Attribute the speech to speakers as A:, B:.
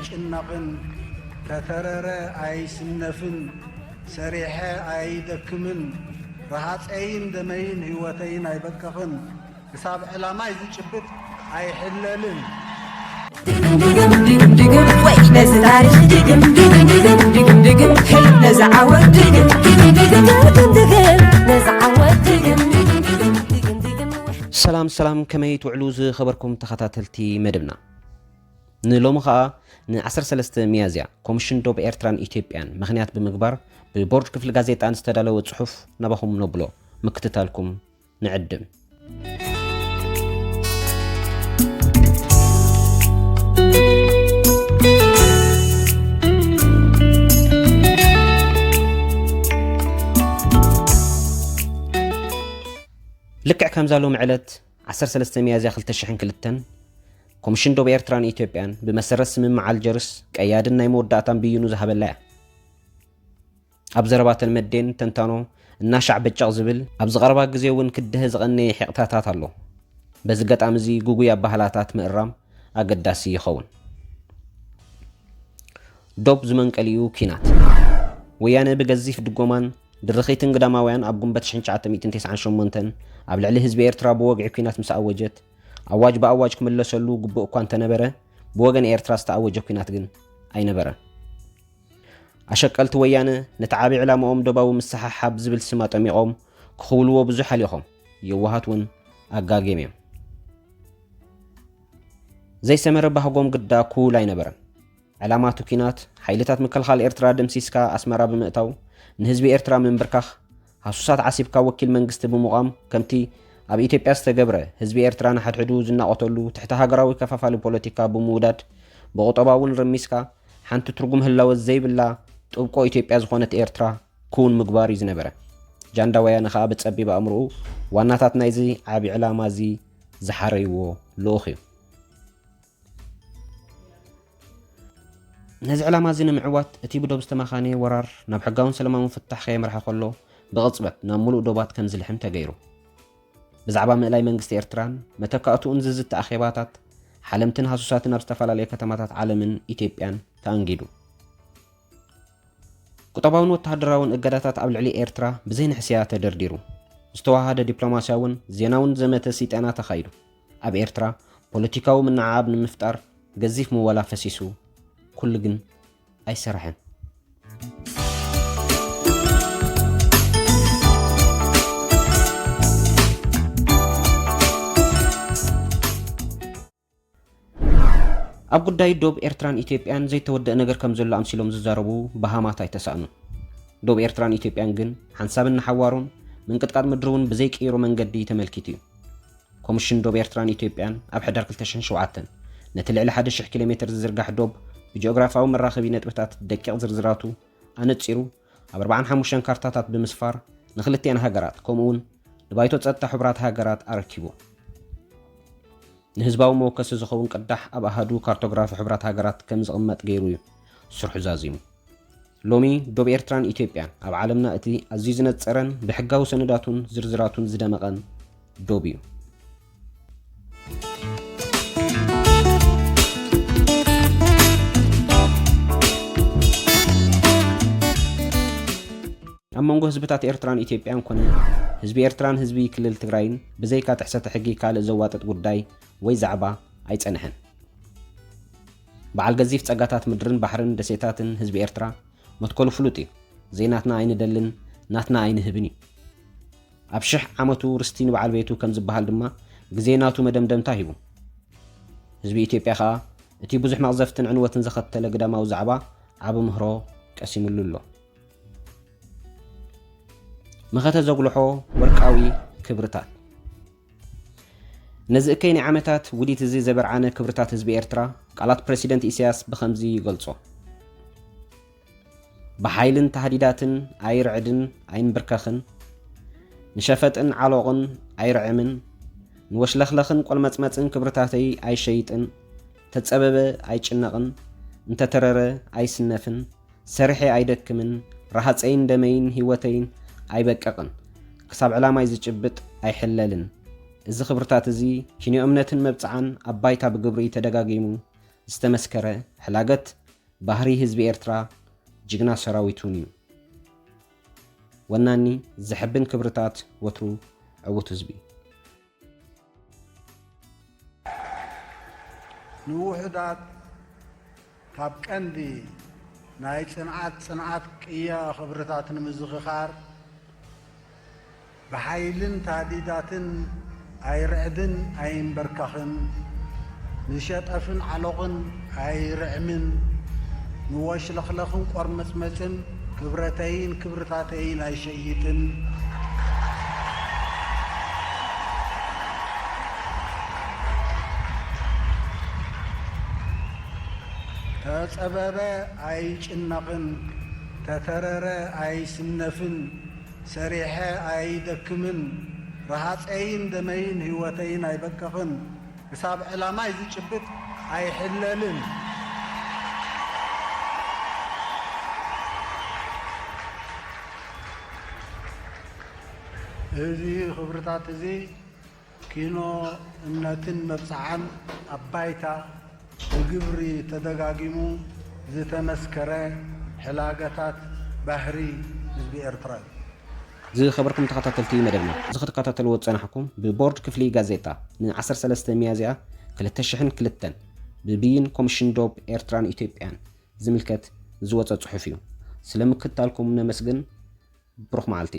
A: ጭናቅን ተተረረ አይስነፍን ሰሪሐ አይደክምን ረሃፀይን ደመይን ህይወተይን አይበቀኽን ክሳብ ዕላማይ ዝጭብጥ አይሕለልን
B: ሰላም ከመይ ትውዕሉ ዝኸበርኩም ተኸታተልቲ መደብና ንሎሚ ኸኣ ን13 ሚያዝያ ኮሚሽን ዶብ ኤርትራን ኢትዮጵያን ምኽንያት ብምግባር ብቦርድ ክፍሊ ጋዜጣን ዝተዳለወ ጽሑፍ ናባኹም ነብሎ ምክትታልኩም ንዕድም ልክዕ ከምዛሎ ምዕለት 13 ሚያዝያ 2002 ኮሚሽን ዶብ ኤርትራን ኢትዮጵያን ብመሰረት ስምምዕ አልጀርስ ቀያድን ናይ መወዳእታን ብይኑ ዝሃበላ እያ ኣብ ዘረባተን መዴን ተንታኖ እናሻዕ በጫቕ ዝብል ኣብ ዝቐረባ ግዜ እውን ክድህ ዝቐነየ ሕቕታታት ኣሎ በዚ ገጣም እዚ ጉጉይ ኣባህላታት ምእራም ኣገዳሲ ይኸውን ዶብ ዝመንቀልዩ ኪናት ወያነ ብገዚፍ ድጎማን ድርኺትን ግዳማውያን ኣብ ጉንበት 1998 ኣብ ልዕሊ ህዝቢ ኤርትራ ብወግዒ ኩናት ምስ ኣወጀት ኣዋጅ ብኣዋጅ ክምለሰሉ ግቡእ እኳ እንተነበረ ብወገን ኤርትራ ዝተኣወጀ ኩናት ግን ኣይነበረ ኣሸቀልቲ ወያነ ነቲ ዓብዪ ዕላምኦም ዶባዊ ምስሓሓብ ዝብል ስም ኣጠሚቖም ክኽብልዎ ብዙሕ ኣሊኾም የዋሃት እውን ኣጋጌም እዮም ዘይሰመረ ባህጎም ግዳ ኩል ኣይነበረን ዕላማቱ ኩናት ሓይልታት ምክልኻል ኤርትራ ደምሲስካ ኣስመራ ብምእታው ንህዝቢ ኤርትራ ምንብርካኽ ሃሱሳት ዓሲብካ ወኪል መንግስቲ ብምቋም ከምቲ ኣብ ኢትዮጵያ ዝተገብረ ህዝቢ ኤርትራ ንሓድሕዱ ዝናቆተሉ ትሕቲ ሃገራዊ ከፋፋሊ ፖለቲካ ብምውዳድ ብቁጠባውን ረሚስካ ሓንቲ ትርጉም ህላወት ዘይብላ ጥብቆ ኢትዮጵያ ዝኾነት ኤርትራ ኩን ምግባር እዩ ዝነበረ ጃንዳ ወያነ ከዓ ብፀቢብ ኣእምርኡ ዋናታት ናይዚ ዓብዪ ዕላማ እዚ ዝሓረይዎ ልኡኽ እዩ ነዚ ዕላማ እዚ ንምዕዋት እቲ ብዶብ ዝተመኻነየ ወራር ናብ ሕጋውን ሰላማውን ፍታሕ ከየምርሐ ከሎ ብቕፅበት ናብ ሙሉእ ዶባት ከም ዝልሕም ተገይሩ ብዛዕባ ምእላይ መንግስቲ ኤርትራን መተካእቱኡን ዝዝተ ኣኼባታት ሓለምትን ሃሱሳትን ኣብ ዝተፈላለየ ከተማታት ዓለምን ኢትዮጵያን ተኣንጊዱ ቁጠባውን ወተሃደራውን እገዳታት ኣብ ልዕሊ ኤርትራ ብዘይንሕስያ ተደርዲሩ ዝተዋሃደ ዲፕሎማስያውን ዜናውን ዘመተ ሲጠና ተኻይዱ ኣብ ኤርትራ ፖለቲካዊ ምንዓዓብ ንምፍጣር ገዚፍ ምወላ ፈሲሱ ኩሉ ግን ኣይሰራሕን ኣብ ጉዳይ ዶብ ኤርትራን ኢትዮጵያን ዘይተወደአ ነገር ከም ዘሎ ኣምሲሎም ዝዛረቡ ባሃማት ኣይተሳእኑ ዶብ ኤርትራን ኢትዮጵያን ግን ሓንሳብን ሓዋሩን ምንቅጥቃጥ ምድርን ብዘይቀይሮ መንገዲ ተመልኪቱ እዩ ኮሚሽን ዶብ ኤርትራን ኢትዮጵያን ኣብ ሕዳር 2007 ነቲ ልዕሊ 1000 ኪሎ ሜትር ዝዝርጋሕ ዶብ ብጂኦግራፊያዊ መራኸቢ ነጥብታት ደቂቕ ዝርዝራቱ ኣነፂሩ ኣብ 45 ካርታታት ብምስፋር ንክልቴን ሃገራት ከምኡውን ንባይቶ ፀጥታ ሕቡራት ሃገራት ኣረኪቡ ንህዝባዊ መወከሲ ዝኸውን ቅዳሕ ኣብ ኣሃዱ ካርቶግራፊ ሕቡራት ሃገራት ከም ዝቕመጥ ገይሩ እዩ ስርሑ ዛዚሙ ሎሚ ዶብ ኤርትራን ኢትዮጵያን ኣብ ዓለምና እቲ ኣዝዩ ዝነፀረን ብሕጋዊ ሰነዳቱን ዝርዝራቱን ዝደመቐን ዶብ እዩ ኣብ መንጎ ህዝብታት ኤርትራን ኢትዮጵያን ኮነ ህዝቢ ኤርትራን ህዝቢ ክልል ትግራይን ብዘይካ ትሕሰተ ሕጊ ካልእ ዘዋጥጥ ጉዳይ ወይ ዛዕባ ኣይፀንሐን በዓል ገዚፍ ፀጋታት ምድርን ባሕርን ደሴታትን ህዝቢ ኤርትራ መትከሉ ፍሉጥ እዩ ዘይናትና ኣይንደልን ናትና ኣይንህብን እዩ ኣብ 1000 ዓመቱ ርስቲ ንበዓል ቤቱ ከም ዝበሃል ድማ ግዜ ናቱ መደምደምታ ሂቡ ህዝቢ ኢትዮጵያ ከዓ እቲ ብዙሕ መቕዘፍትን ዕንወትን ዘኸተለ ግዳማዊ ዛዕባ ዓብ ምህሮ ቀሲሙሉ ኣሎ መኸተ ዘጉልሖ ወርቃዊ ክብርታት ነዚ እከይኒ ዓመታት ውዲት እዚ ዘበርዓነ ክብርታት ህዝቢ ኤርትራ ቃላት ፕሬሲደንት ኢሳያስ ብኸምዚ ይገልጾ ብሓይልን ተሃዲዳትን ኣይርዕድን ኣይንብርከኽን ንሸፈጥን ዓሎቕን ኣይርዕምን ንወሽለኽለኽን ቆልመፅመፅን ክብርታተይ ኣይሸይጥን ተጸበበ ኣይጭነቕን እንተተረረ ኣይስነፍን ሰሪሐ ኣይደክምን ረሃፀይን ደመይን ህይወተይን ኣይበቀቕን ክሳብ ዕላማይ ዝጭብጥ ኣይሕለልን እዚ ክብርታት እዚ ኪንዮ እምነትን መብፅዓን ኣባይታ ብግብሪ ተደጋጊሙ ዝተመስከረ ሕላገት ባህሪ ህዝቢ ኤርትራ ጅግና ሰራዊቱን እዩ ወናኒ ዝሕብን ክብርታት ወትሩ ዕውት ህዝቢ
A: ንውሕዳት ካብ ቀንዲ ናይ ጽንዓት ቅያ ክብርታት ንምዝኽኻር ብሓይልን ታዲዳትን ኣይርዕድን ኣይንበርካኽን ንሸጠፍን ዓሎቕን ኣይርዕምን ንወሽለኽለኽን ቆርመፅመፅን ክብረተይን ክብርታተይን ኣይሸይጥን ተጸበበ ኣይጭነቕን ተተረረ ኣይስነፍን ሰሪሐ ኣይደክምን ረሃፀይን ደመይን ህይወተይን ኣይበቀኽን ክሳብ ዕላማይ ዝጭብጥ ኣይሕለልን እዚ ክብርታት እዚ ኪኖ እምነትን መብፅዓን ኣባይታ ብግብሪ ተደጋጊሙ ዝተመስከረ ሕላገታት ባህሪ ህዝቢ ኤርትራ
B: ዝኸበርኩም ተኸታተልቲ መደብና ዝኽትከታተልዎ ፀናሕኩም ብቦርድ ክፍሊ ጋዜጣ ን13 ሚያዝያ 2002 ብቢይን ኮሚሽን ዶብ ኤርትራን ኢትዮጵያን ዝምልከት ዝወፀ ጽሑፍ እዩ ስለምክትታልኩም ነመስግን ብሩኽ መዓልቲ